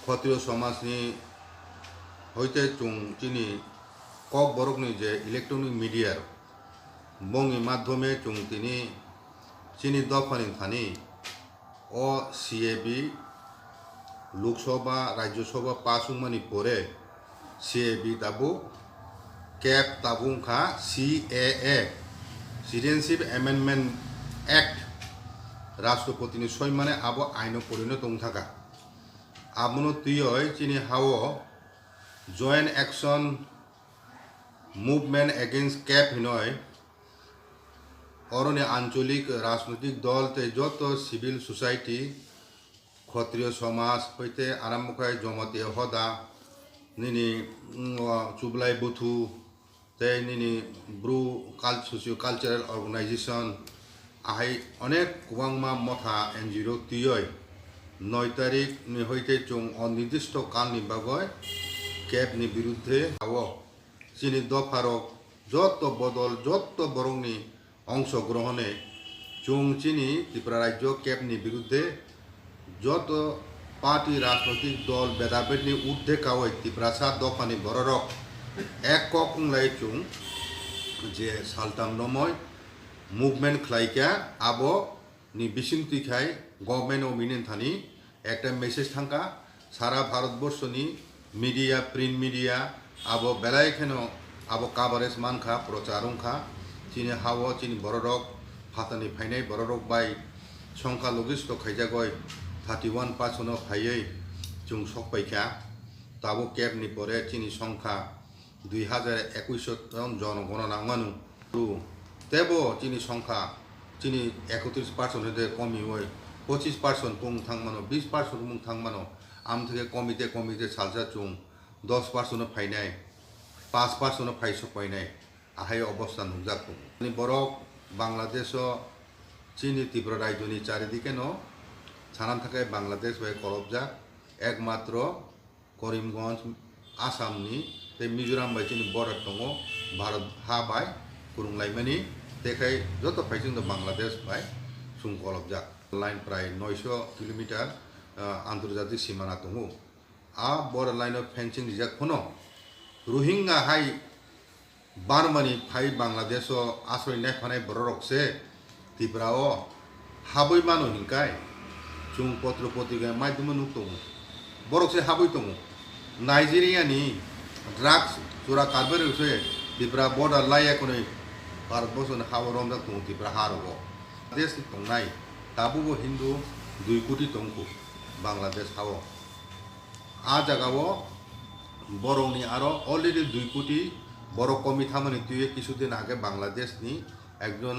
ক্ষত্রিয় সমাজনি হইতে চুং চিনি কক বরকনি যে ইলেকট্রনিক মিডিয়ার বংনি মাধ্যমে চুং তিনি চিনি দফানি থানি ও সিএবি লোকসভা রাজ্যসভা পাসুমানি পরে সিএবি তাবু ক্যাপ তাবুংখা সিএএ সিটিজেনशिप एमेंडमेंट एक्ट राष्ट्रपति सयमाने आबो आइन परिणत थाका आबनो तुय चिनी हाओ joint action movement against CAB हिनय अरण्य आंचलिक राजनैतिक दल ते जत सिविल सोसाइटी क्षत्रिय समाज हईते आरम्भ कर जमाते हदा निनी चुबलाई बुथु ते निनी ब्रु सोशियो कालचाराल अर्गेनाइजेशन आहै अनेक कुबांगमा मथा एनजिओ तुय 9 तारिख हईते चुं अनिर्दिष्ट कालनि बागय कैपनि बिरुद्धे हाओ चिनी दफारक जत बदल जत बरंगनि अंशग्रहणे चुं चिनी त्रिपुरा राज्य कैपनि बिरुद्धे जत पार्टी राजनैतिक दल बेदाबेदनि ऊर्ध्वे कावै त्रिपुरा सा दफानि बररक एक ककुंलाई चुं जे साल्टाम नमय मुभमेंट खलाइका आबो नि बिसिंतिखाय गवर्नमेंट अफ इंडिया थानी एक मेसेज थांका सारा भारतवर्षनि मीडिया प्रिंट मीडिया आबो बेलायखेनो आबो कवरेज मानखा प्रचारंखा चिनी हाओ चिनी बररक फातानि फाइनाय बररक बाय संख्या लगिस्ट खाइजागय 31% फाइयै जों सकपाइखा ताबो कैबनि परे चिनी संख्या 2021 जनगणना मानु तेबो चिनी संख्या चिनी 31% हते कमी होय 25% पुं थांमानो 20% पुं थांमानो आम थेके कमिते सालजा चुं 10% फाइनाय 5% फाइस पाइनाय आहाय अवस्था नुजाखो बरक बांग्लादेश चीनी त्रिपुरा राज्यनि चारिदिके न छानान थाखाय बांग्लादेश बाय करबजा एकमात्र करीमगंज आसामनि ते मिजोराम बाय चिनी बर्डार दङ भारत हा बाय कुरुंलाइमानि देखाय जत फाइसिं द बांग्लादेश बाय सुं करबजा लाइन प्राय 900 किलोमीटर आंतर्जातिक सीमाना दङ आ border line of fencing reserve खनो रोहिंग्या हाई बारमानी फाइ बांग्लादेश आश्रय नायफानाय बररकसे त्रिपुराओ हाबै मानो हिंकाय चुं पत्र पत्रिका माध्यम नुक्तों बरकसे हाबै दङ नाइजेरियानि ड्राग्स चुरा कारबारियावसो त्रिपुरा बर्डार लायाखनै भारतवर्षनि हाबो रमजा दङ त्रिपुरा हारगो देश दंनाय दाबो हिंदू 2 कोटी दंखो बांग्लादेश हाओ आ जागाओ बरंनि आरो अलरेडी 2 कोटी बर कमी थामानि तुये किछुदिन आगे बांग्लादेशनि एकजन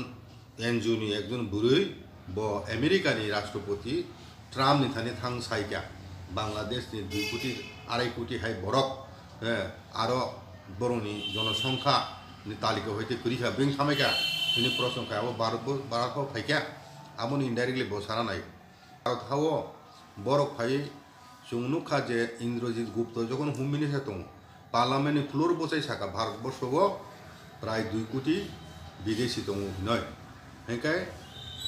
एनजिओनि एकजन बुरै ब आमेरिकानि राष्ट्रपति ट्राम्पनि थानि थां साइका बांग्लादेशनि 2 कोटी 2.5 कोटी हाय बरक आरो बरंनि जनसंख्या नि तालिका हईते करिखा बिं थामायका बिनि प्रसंख्याबो भारत फाइका आमन इनडाइरेक्टलि बसारा नाय भारत हाओ बरक फाइ चुंनुखा जे इंद्रजित गुप्त जखन होम मिनिस्टार दङ पार्लामेंटनि फ्लोर बसाय साका भारतवर्षआव प्राय 2 कोटी विदेशी दङ नय हेंखाय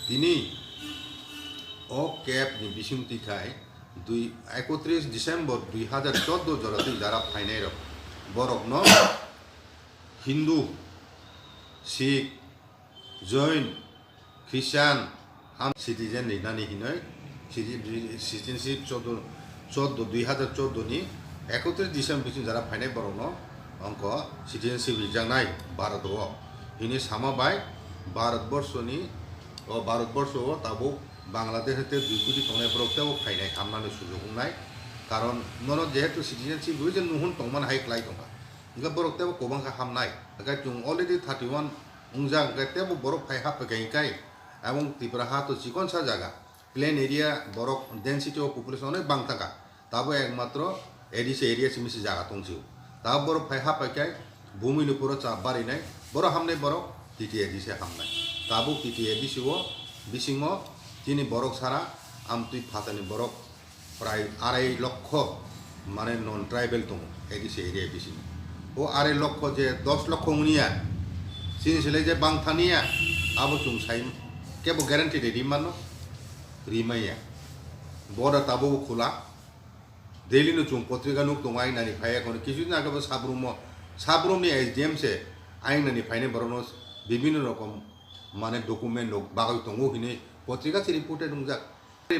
दिनै अ कैपनि बिसिंतिखाय 31 डिसेम्बर 2014 जराति जारा फाइनाय रक बरक न हिंदू सिख जैन ख्रिस्टान हाम सिटिजेन लिरनानै हिनय सिटिजेनशिप 2014 नि 31 डिसेम्बर बिसिम जारा फाइनाय बरक न अंक सिटिजेनशिप लिरजानाय भारतआव हिनि सामाबाय भारतवर्षनि भारतवर्षआव ताबो बांग्लादेश 2 कोटी थांनाय बरकताव फाइनाय खामनानै सुजुग होनाय कारण नन जेहेतु सिटिजेनशिप बे जों नुहन तंमान हाइ क्लाइ दंगा इनका बरकताव गोबांखा हामनाय ओंखाय जों अलरेडी 31 उंजा ओंखायतेबो बरक फाइ हाफैखाय एवं त्रिपुरा हा तो चिकनसा जागा plain area Barak density of population अनेक बांथाका ताबो एकमात्र एडिस एरिया सिमिसि जागा दंसो दा बरक फाइ हाफैखाय भूमिनि पुरो चाप बारिनाय बर हामनाय बरक टिटि एडिसे हामनाय ताबो टिटि एडिसिओ बिसिङो दिनै बरक सारा आमतुइ फातानि बरक प्राय 2.5 लक्ष माने नन ट्राइबेल दङ एडिस एरिया बिसिङ ओ 2.5 लक्ष जे 10 लक्ष उनिया सिनिसले जे बांथानिया आबो चुं साइ केबो ग्यारान्टी दे रिमानो रिमाया बर्डार ताबो खुला daily no chung potrika nuk tong aing nani phaya kon kisu na ka sabrum ni SDM se aing nani phaine boronos bibhinno rokom মানে ডকুমেন্ট লোক বাগাই তঙ্গো হিনে পত্রিকা সে রিপোর্টে রুমজাক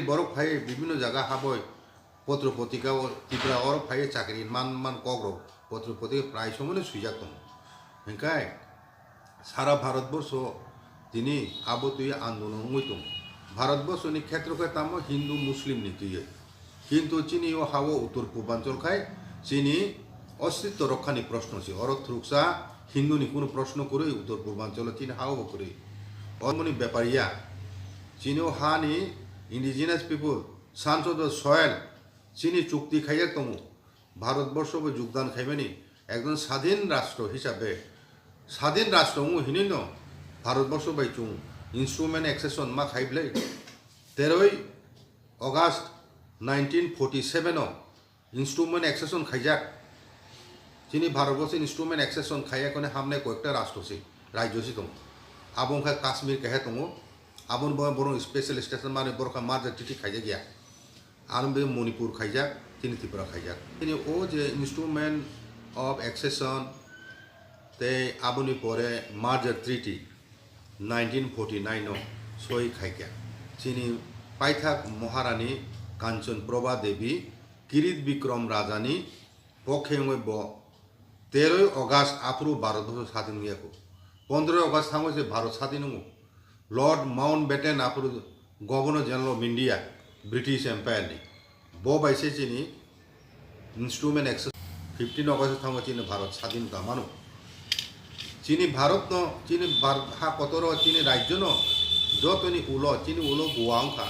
বরক ফাই বিভিন্ন জায়গা হাবয় পত্র পত্রিকা ত্রিপুরা অর ফাই চাকরি মান কগ্র পত্র পত্রিকা প্রায় সময় সুইজাক দং হেঁকায় সারা ভারতবর্ষ তিনি আবো তুই আন্দোলন হইতম ভারতবর্ষনি ক্ষেত্রকে তাম হিন্দু মুসলিম নীতিয়ে কিন্তু চিনি ও হাও উত্তর পূর্বাঞ্চল খায় চিনি অস্তিত্ব রক্ষানি প্রশ্ন আছে অরথ্রুকসা হিন্দুনি কোনো প্রশ্ন করে উত্তর পূর্বাঞ্চল চিনি হাও করে অমনি ব্যাপারিয়া চিনিও হানি ইন্ডিজিনাস পিপুল সাংসদ সয়েল চিনি চুক্তি খাইয়া দङ ভারতবর্ষবো যোগদান খাইবেনি একজন স্বাধীন রাষ্ট্র হিসাবে স্বাধীন রাষ্ট্র হিনিন ভারতবর্ষ বাই চুং ইনস্ট্রুমেন্ট এক্সেশন মা খাইবলাই 13 অগাস্ট 1947 ইনস্ট্রুমেন্ট এক্সেশন খাইজাক চিনি ভারতবর্ষ ইনস্ট্রুমেন্ট এক্সেশন খাইয়া কোনে হামনে কয়েকটা রাষ্ট্রসি রাজ্যসি দङ আবং খা কাশ্মীর কেহে দङ আবন বরং স্পেশাল স্টেশন মানে বরখা মার্জার টিটি খাইজা গিয়া আর बे मणिपुर खाइजाक তিনি ত্রিপুরা খাইজাক তিনি ও যে ইনস্ট্রুমেন্ট অফ এক্সেশন তে আবনি পরে মার্জার ট্রিটি 1949 সই খাইকা চিনি পাইথাক মহারানী কাঞ্চন প্রভা দেবী কিরিত বিক্রম রাজানি পক্ষে 13 অগাস্ট আপ্রু ভারতবর্ষ স্বাধীন গিয়াকো 15 অগাস্ট থামো যে ভারত স্বাধীন হো লর্ড মাউন্ট বেটেন আপ্রু governor general of India British empire ni bo baise chini instrument access 15 August থামো চিনি ভারত স্বাধীন কামানো চিনি ভারত ন চিনি হা কতর চিনি রাজ্য ন যতনি চিনি উলো গোয়াংখা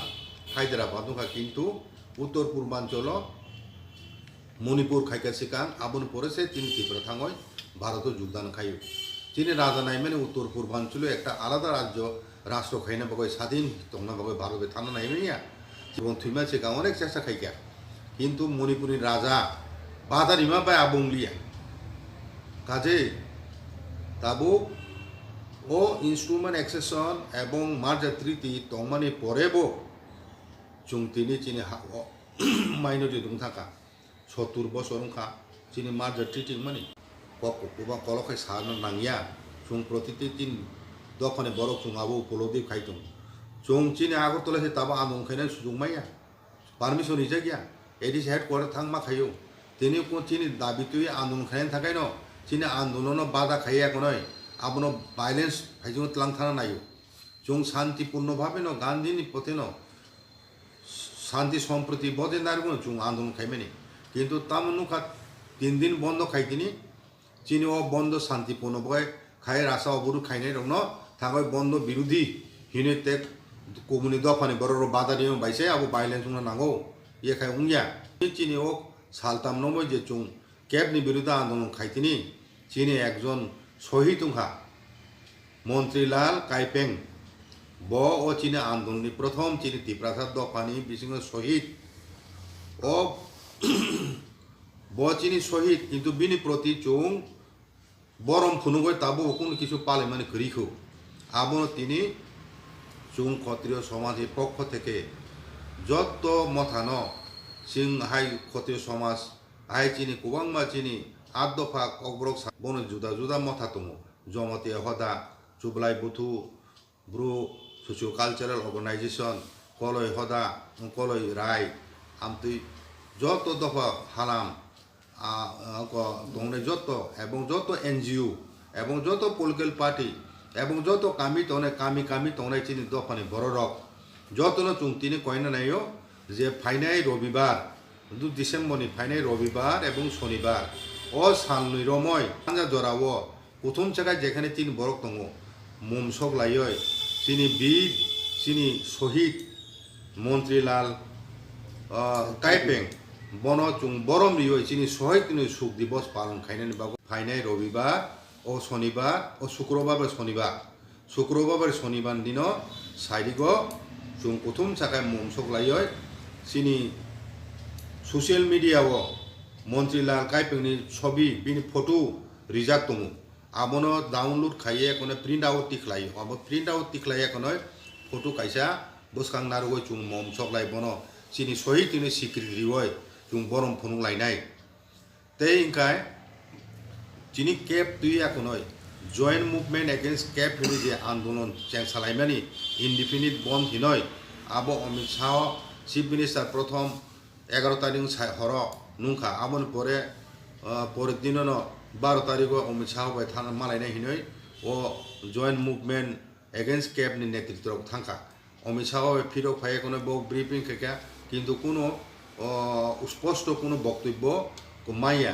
হায়দ্রাবাদ খা কিন্তু উত্তর পূর্বাঞ্চল মণিপুর খাইকা সিকাং আবন পরে সে চিনি ত্রিপুরা থাঙ্গয় ভারত যোগদান খাইও চিনি রাজা নাইমেনে উত্তর পূর্বাঞ্চলে একটা আলাদা রাজ্য রাষ্ট্র খাইনা বগয় স্বাধীন তংনা বগয় ভারতে থানা নাইমেনিয়া এবং থুইমা সিকাং অনেক চেষ্টা খাইকা কিন্তু মণিপুরের রাজা বাধা রিমা পায় আবংলিয়া কাজে তাবো ও ইনস্ট্রুমেন্ট এক্সেশন এবং মার্জার ট্রিটি তংমানি পরেবো চুং তিনি চিনি মাইনরিটি দং থাকা 70 বছর খা চিনি মার্জার ট্রিটি মানে কবা কলখাই সানো নাংয়া চুং প্রতিটি তিন দখনে বরক চুং আবো উপলব্ধি খাইতং চুং চিনি আগরতলা সে তাবা আন্দোলন খাইনাय সুযোগ মাইয়া পারমিশন ইজা গিয়া এডিস হেডকোয়ার্টার থাংমা খাইও তিনি চিনি দাবি তুই আন্দোলন খাইন থাকাই ন চিনি আন্দোলন বাধা খাইয়া কোনয় আপন ভাইলেন্স ফাইজং তলাং থানা নাইও চুং শান্তিপূর্ণভাবে ন গান্ধীনি পথে ন শান্তি সম্প্রতি বজে নারগুন চুং আন্দোলন খাইবেনি কিন্তু তামনুখা 3 দিন বন্ধ খাইতিনি চিনি ও বন্ধ শান্তিপূর্ণভাবে খাই রাসা অবরু খাইনাই রং থাকায় বন্ধ বিরোধী হিনে তে কমিউনি দফানি বড় বাধা নিয়ম বাইছে আবো ভাইলেন্স নাঙ্গো ইয়ে খাই উংয়া চিনি ও সালতাম নময় যে চুং ক্যাবনি বিরুদ্ধে আন্দোলন খাইতিনি চিনি একজন শহীদ উংখা মন্ত্রীলাল কাইপেং ব ও চিনি আন্দোলননি প্রথম চিনি ত্রিপ্রাসাদ দফানি বিসিংহ শহীদ ও ব চিনি শহীদ কিন্তু বিনি প্রতি চুং বরম ফুনুগয় তাবো কোনো কিছু পালে মানে ঘুরিখো আবনো তিনি চুং ক্ষত্রিয় সমাজের পক্ষ থেকে যত মথানো সিং হাই ক্ষত্রিয় সমাজ আই চিনি কুবাংমা চিনি 8 দফা ককব্রক বন जुदा जुदा মথা দङ জমতে হদা চুবলাই বুথু ব্রু সোশিও কালচারাল অর্গানাইজেশন কলয় হদা কলয় রায় আমতুই যত দফা হালাম দংনে যত এবং যত এনজিও এবং যত পলিটিক্যাল পার্টি এবং যত কামি তংনাই চিনি দফানি বড় রক যতন চুং তিনি কয়না নাইও যে ফাইনাই রবিবার 2 ডিসেম্বরনি ফাইনাই রবিবার এবং শনিবার ও সাননুই রময় পাঞ্জা জরাও প্রথম জায়গায় যেখানে তিন বরক দङ মুমসক লাইয় চিনি বীর চিনি শহীদ মন্ত্রীলাল কাইপেং বন চুং বরম রিয় চিনি শহীদ তিনি সুখ দিবস পালন খাইনানি বাবু ফাইনাই রবিবার ও শনিবার ও শুক্রবার শনিবার দিন সাইডিগ চুং প্রথম জায়গায় মুমসক লাইয় চিনি সোশ্যাল মিডিয়াও মন্ত্রীলাল কাইপেংনি ছবি বিনি ফটো রিজাক দङ আবনো ডাউনলোড খাইয়ে কোনো প্রিন্ট আউট টিখলাयो अब प्रिंट आउट टिखलाया कोनो फटो काइसा बसखां नारगय चुं मम सकलाय बनो चिनि सही तिनि secrete रिवय chung borom phunung lainai tei ingkai chini cap tuya konoi joint movement against cap hini je andolon cheng salaimani indefinite bond hinoi abo Amit Shah chief minister prothom 11 tarik horo nungkha abon pore pore dinono 12 tariko Amit Shah bai thana malainai hinoi o joint movement against cap ni netritro thangka Amit Shah bai phirok phai kono bo briefing keka কিন্তু কোনো স্পষ্ট কোনো বক্তব্য মাইয়া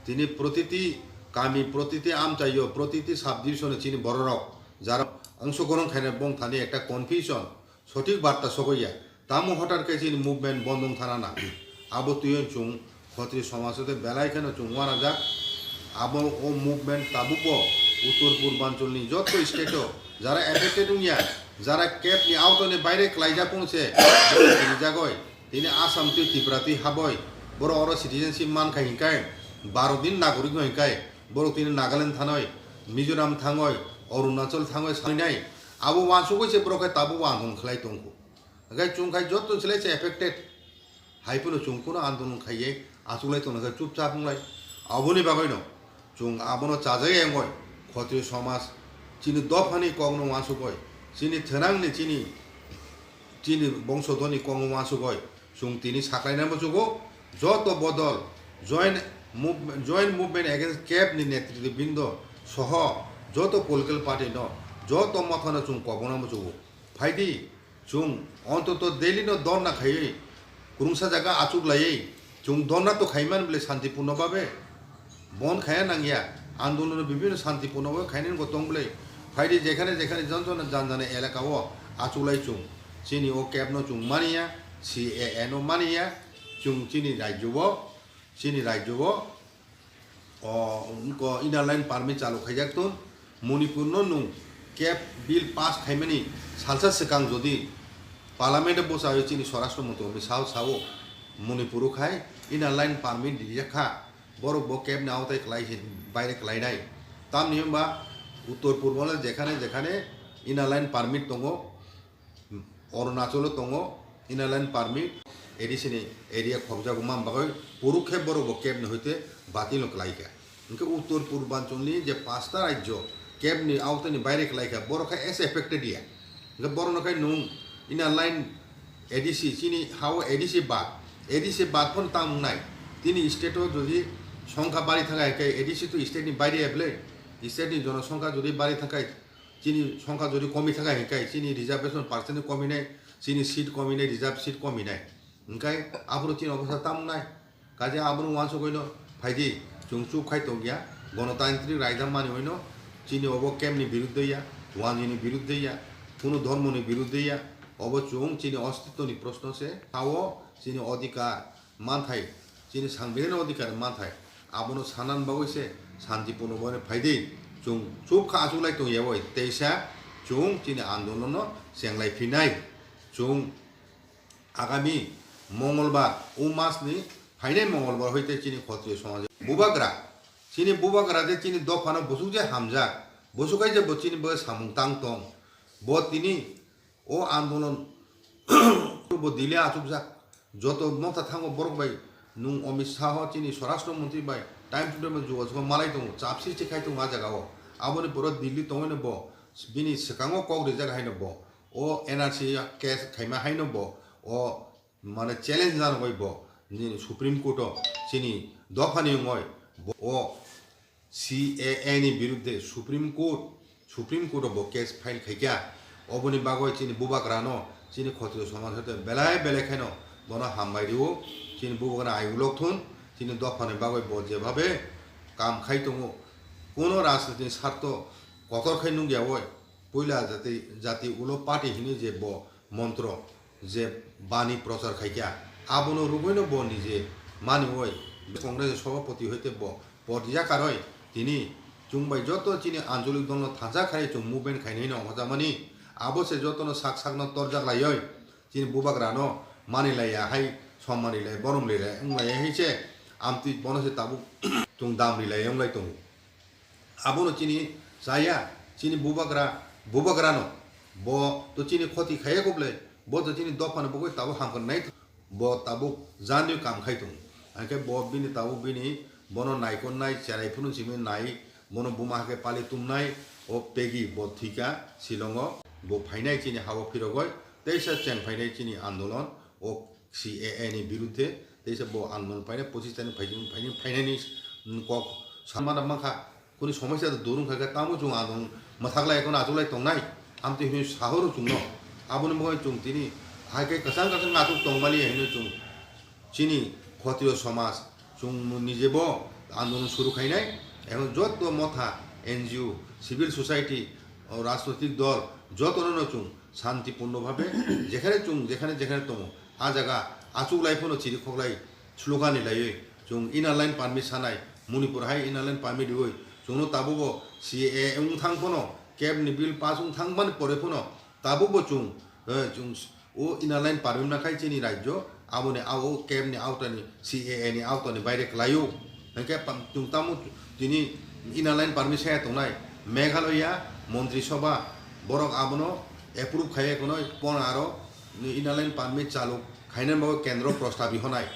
তিনি প্রতিটি কামি প্রতিটি আমচাইও প্রতিটি সাব ডিভিশনে চিনি বড়রক যারা অংশগ্রহণ খাইনে বং থানি একটা কনফিউশন সঠিক বার্তা সকইয়া তামু হঠাৎ চিনি মুভমেন্ট বন্ধন থানা না আবো তুইন চুং ক্ষত্রিয় সমাজতে বেলায় কেন চুং ওয়ানা যাক আবো ও মুভমেন্ট তাবুব উত্তর পূর্বাঞ্চলনি যত স্টেটও যারা এফেক্টেড উইয়া যারা ক্যাপনি আউটনি বাইরে ক্লাইজা পৌঁছে তিনি জাগয় তিনি আসাম তুই ত্রিপুরাতি হাবয় বড় অর সিটিজেনশিপ মান খাই হিংকায় 12 দিন নাগরিক হিংকায় বড় তিনি নাগাল্যান্ড থানয় মিজোরাম থাঙয় অরুণাচল থাঙয় সাইনাই আবো ওয়ানসু কইছে বড়খাই তাবো আন্দোলন খাই তংকু গাই চুংখাই যত ছিলাইছে এফেক্টেড হাইপুনো চুংকুনো আন্দোলন খাইয়ে আসুলাই তংখাই চুপচাপ লাই আবনি বাগৈ ন চুং আবনো চাজাই এঙ্গয় ক্ষত্রিয় সমাজ চিনি দফানি কগনো ওয়ানসু কয় চিনি থেনাংনি চিনি বংশধনী কং ওয়ানসু কয় চুং তিনি সাকলাইনাবো চুগো যত বদল জয়েন্ট মুভমেন্ট এগেন্স্ট ক্যাপ নি নেতৃত্ববৃন্দ সহ যত পলিটিক্যাল পার্টি ন যত মথানো চুং কবনামো চুগো ফাইদি চুং অন্তত ডেইলি ন দর না খাইয়ে কুরুংসা জায়গা আচুক লাইয়ে চুং দর না তো খাইমান বলে শান্তিপূর্ণভাবে বন খায়া নাঙ্গিয়া আন্দোলন বিভিন্ন শান্তিপূর্ণভাবে খাইনেন গতং বলে ফাইদি যেখানে যেখানে যন্ত্রণা জানজানে এলাকাও আচুলাই চুং চিনি ও ক্যাব ন চুং মানিয়া CAN ও মানিয়া চুং চিনি রাজ্য ইনার লাইন পারমিট চালু খাইজাকতুন মণিপুর নুং ক্যাব বিল পাস খাইমানি সালসা সিকাং যদি পার্লামেন্টে বসা হয়ে চিনি স্বরাষ্ট্রমন্ত্রী অমিত শাহ সাও মণিপুরও খাই ইনার লাইন পারমিট দিয়াখা বড় ব ক্যাব না আওতায় বাইরে ক্লাইনাই তাম নিয়মবা উত্তর পূর্বাঞ্চলে যেখানে যেখানে ইনার লাইন পারমিট দङ অরুণাচলও দङ ইনার লাইন পারমিট এডিসিনি এরিয়া খবজাগো মামবাগৈ পরুক্ষেপ বড় ব ক্যাব হইতে বাতিল ক্লাইকা ইনকে উত্তর পূর্বাঞ্চলনি যে 5টা রাজ্য ক্যাবনি আওতানি বাইরে ক্লাইকা বড়খা এস এফেক্টেড ইয়া ইনকে বড় নখাই নুং ইনার লাইন এডিসি চিনি হাও এডিসি বাদ ফোন তাম নাই তিনি স্টেটও যদি সংখ্যা বাড়ি থাকায় এডিসি তো স্টেটনি বাইরে এবলে স্টেটনি জনসংখ্যা যদি বাড়ি থাকায় চিনি সংখ্যা যদি কমি থাকায় হেঁকাই চিনি রিজার্ভেশন পার্সেন্ট কমি নাই চিনি সিট কমি নাই রিজার্ভ সিট কমি নাই ওंखाय आब्रो चिन अवस्था ताम नाय काजे आब्रो वांसो गइनो फाइदि जों चुप खाय तो गया गणतांत्रिक रायदाम मानि होइनो चिनि अबो केमनि बिरुद्धया वानिनि बिरुद्धया कोनो धर्मनि बिरुद्धया अबो चुं चिनि अस्तित्वनि प्रश्न से आवो चिनि अधिकार मानथाय चिनि सांबिधान अधिकार मानथाय आबोनो सानान बावैसे शान्तिपूर्ण बने फाइदि जों चुप खा आसुलाय तो यावै तेसा जों चिनि आन्दोलन सेंलाय फिनाय जों आगामी मंगलबार ও মাসনি ফাইনাই मंगलबार হইতে চিনি ক্ষত্রিয় সমাজে বুবাগ্রা যে চিনি দফানো বসুক যে হামজা বসুকাই যে চিনি ব সামুং তাং তং ব তিনি ও আন্দোলন দিলে আচুক যাক যত মতা থাঙ্গো বরক বাই নুং অমিত শাহ চিনি স্বরাষ্ট্রমন্ত্রী বাই টাইম টু টাইম যোগাযোগ মালাই দङ চাপসি চিখাই দङ आ জায়গাও আবনি পর দিল্লি তङैनो ब बिनि सिगाङाव कग्रि जागा हायनो ब ओ एनआरसी केस खाइमा हायनो ब ओ माने चैलेंज जानो गइब सुप्रीम कोर्ट चिनी दफानि गय ओ CAN नि विरुद्धे सुप्रीम कोर्ट ब केस फाइल खाइका अबनि बागय चिनी बुबाग्रानो चिनी क्षत्रिय समाज हते बेलाय बेलेखायनो बनो हामबायदिओ चिनी बुबाग्रा आयुलक थुन चिनी दफानि बागय ब जेभाबे काम खाइ दङ कोनो राजनीतिक स्वार्थ कतर खाइ नुगियावय पयला जाति उलो पार्टी हिनि जे ब मन्त्र जे बानी प्रचार खाइका आबनो रुबैनो ब निजे मानि होय कांग्रेस सभापति हইতে ब पदिया कारय तिनी चुंबाय जत चिनि आंचलिक दल थाजा खाय चुं मुभमेंट खाइनै न हजामानि आबसे जतनो साक तरजाक लायै चिनि बुबाग्रानो मानिलाया हाय सम्मानिलाय बरमलिलाय अंलाय हैसे आमति बनसे ताबु चुं दामरिलाय अंलाय तं आबनो चिनि जाया चिनि बुबाग्रानो ब तो चिनि खति खाय गबले ब तो चिनि दफानो बगै ताबु हामखन नाय bo tabuk janyu kam khai tung anke bo bini tabuk bini bono naikon nai cherai phunu chimi nai bono buma ke pali tumnai o pegi bo thika silongo bo phainai chini hawo phirogoi teisa cheng phainai chini andolon o CAA ni birudhe teisa bo andolon phainai 25 tan phainai ni kok samana makha kuni সমস্যা দরুন খাকে তামু Jung আদং মাথাগলাই কোন আজুলাই তংনাই Amati হিমি সাহরু জুংনো আবুনি মগই Jung তিনি হাইকে কাসাং কাসাং আতুক তংমালি হেনো Jung চিনি ক্ষত্রিয় সমাজ Jung নিজেব আন্দোলন শুরু খাইনাই এখন যত মথা NGO সিভিল সোসাইটি ও রাজনৈতিক দল যত জুং শান্তিপূর্ণভাবে যেখানে তম আ জায়গা আচুগলাই ফোনো চিরি খগলাই স্লোগানি লাইয়ে জুং ইনার লাইন পারমিট সানাই মণিপুর হাই ইনার লাইন পারমিট হই जोंनो ताबुबो CAA उं थांफोनो केब नि बिल पास उं थांबान परे फोनो ताबुबो जुं ओ इनालाइन पारमिट नाखाय चिनि राज्य आबोने आओ केब नि आवतानि CAA नि आवतानि बायरे क्लायो नके जुं तामु दिनि इनालाइन पारमिट साया तंनाय मेघालया मन्त्रि सभा बरक आबोनो एप्रुव खाय कोनो पन आरो इनालाइन पारमिट चालु खायनान बाबो केन्द्र प्रस्ताव बिहनाय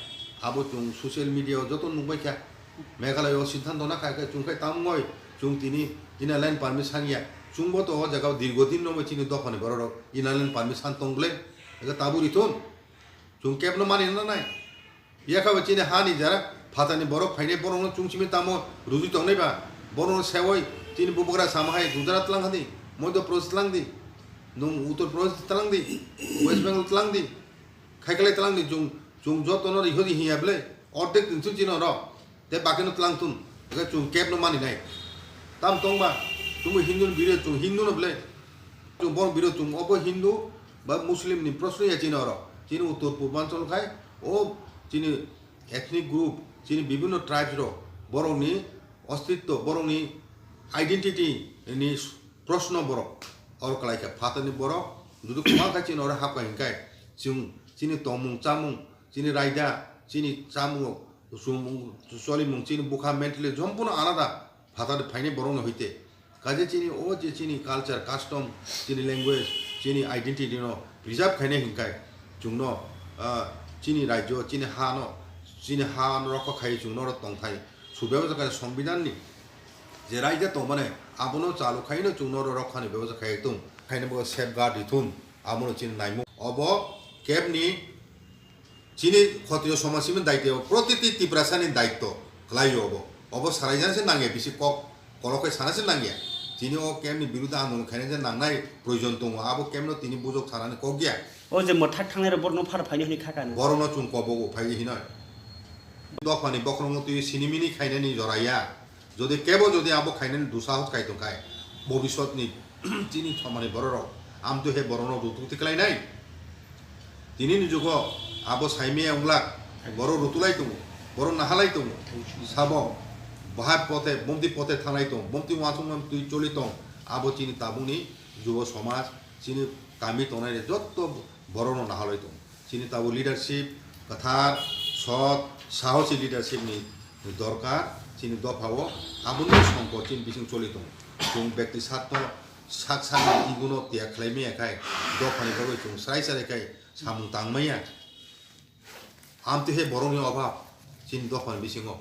आबो जुं सोशल मिडिया जतो नुबायखा मेघालय सिद्धांत ना खाय चुंखाय तामय चुं तिनी इनालाइन पारमिट सानिया चुंबो तो जगह दीर्घदिन नमय चिनि दखने बरड इनालाइन पारमिट सान तंगले एगा ताबुरिथुन चुं केबनो मानि ना नाय याखा चिनि हानि जरा फातानि बरक फाइने बरनो चुंसिमि तामो रुजु तंगनैबा बरनो सेवय चिनि बुबग्रा सामहाय गुजरात लांगदि मध्य प्रदेश लांगदि नुं उत्तर प्रदेश तलांगदि वेस्ट बेंगल तलांगदि खायखलाय तलांगदि चुं जतनो रिहदि हियाबले अर्धेक दिनसु चिनो र ते बाकिनो तलांगतुन एगा चुं केबनो मानि नाय ताम तंगबा चुं हिंदू बिरे चुं हिंदू न ब्ले चुं बर बिरे चुं अब हिंदू बा मुस्लिम नि प्रश्न या चिनो र चिनि उत्तर पूर्वांचल खाय ओ चिनि एथनिक ग्रुप चिनि विभिन्न ट्राइब्स रो बरनि अस्तित्व बरनि आइडेंटिटी नि प्रश्न बर और कलाइका फातनि बर जुदु खमा का चिनो र हापा हिंकाय चुं चिनि तमुं चामुं चिनि रायदा चिनि चामुं सलिमुं चिनि बुखा मेन्टली सम्पूर्ण आलादा भाषा फाइने बरंग हईते काजे चिनि ओ जे चिनि कालचार कास्टम चिनि लैंग्वेज चिनि आइडेंटिटी नो प्रिजार्व खाइने हिंकाय जुंनो चिनि राज्य चिनि हा रख खाइ जुंनो र तंथाय सुबेबजा का संविधान नि जे राज्य तो माने आबनो चालु खाइनो जुंनो र रखानि बेबजा खाइ तुम खाइने बो सेफगार्ड दिथुन आबनो चिनि नाइमु अब केबनि चिनि क्षत्रिय समाजसिम दायित्व प्रतिति तिप्रासानि दायित्व लायो अब सारायजानसे नांगे बिसि कक करके सानासे नांगिया तिनि ओ केमनि बिरुद्ध आन्दोलन खायने जे नांनाय प्रयोजन दङ आबो केमनो तिनि बुजक थानानै कगिया ओ जे मथाक थांनाय बरनो फार फायनि हनि खाकानो बरनो चुं कबगो फायि हिना दफानि बखरंग तुइ सिनिमिनि खायनायनि जराया যদি কেবল যদি আবো খাইনেন দুসাহস খাইতো খায় ভবিষ্যৎনি তিনি সমানে বড় আমতো হে বড় ঋতুতি খেলাই নাই তিনি নিজক আবো সাইমে অংলাক বড় ঋতুলাই তো বড় নাহালাই তো সাব বাহার পথে বমতি পথে থানাই তো বমতি মাসুম তুই চলিত আবো চিনি তাবুনি যুব সমাজ চিনি কামি তনাই যত বড় নাহালাই তো চিনি তাবু লিডারশিপ কথার সৎ সাহসী লিডারশিপনি দরকার চিনি দফাও আবুনি সম্পদ চিনি বিসিং চলিত जों व्यक्ति साथ साक्षानि इगुनो त्या खालामि एखाय दफानि बागै जों स्राय सारेखाय सामुं तांमाया आमते हे बरंनि अभाब चिन दफानि बिसिङाव